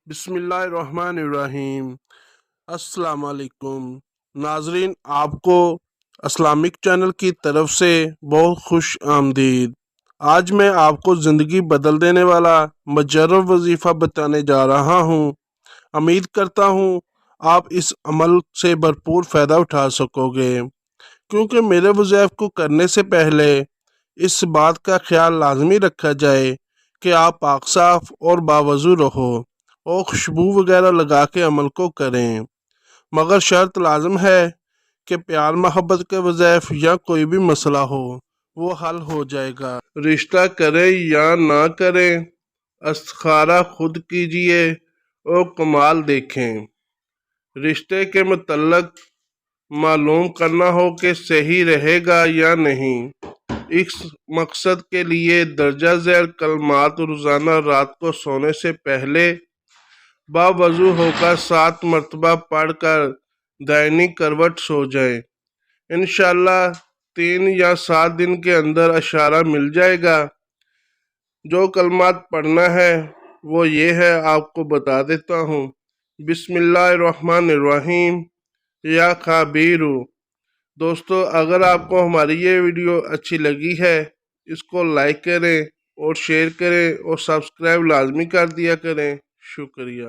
बिस्मिल्लाहिर्रहमानिर्रहीम। अस्सलाम वालेकुम नाजरीन, आपको इस्लामिक चैनल की तरफ से बहुत खुश आमदीद। आज मैं आपको ज़िंदगी बदल देने वाला मुजर्रब वजीफ़ा बताने जा रहा हूँ। उम्मीद करता हूँ आप इस अमल से भरपूर फ़ायदा उठा सकोगे, क्योंकि मेरे वज़ीफ़े को करने से पहले इस बात का ख्याल लाजमी रखा जाए कि आप पाक साफ और बावजू रहो और खुशबू वगैरह लगा के अमल को करें। मगर शर्त लाजम है कि प्यार मोहब्बत के वज़ैफ या कोई भी मसला हो वो हल हो जाएगा। रिश्ता करें या ना करें, इस्तिखारा खुद कीजिए और कमाल देखें। रिश्ते के मुतल्लक मालूम करना हो कि सही रहेगा या नहीं, इस मकसद के लिए दर्जा ज़ैल कलमात रोज़ाना रात को सोने से पहले बावजू होकर 7 मरतबा पढ़कर दाहिनी करवट सो जाए। इंशाअल्लाह 3 या 7 दिन के अंदर इशारा मिल जाएगा। जो कलमात पढ़ना है वो ये है, आपको बता देता हूँ। बिस्मिल्लाहिर्रहमानिर्रहीम या खबीरू। दोस्तों, अगर आपको हमारी ये वीडियो अच्छी लगी है, इसको लाइक करें और शेयर करें और सब्सक्राइब लाजमी कर दिया करें। शुक्रिया।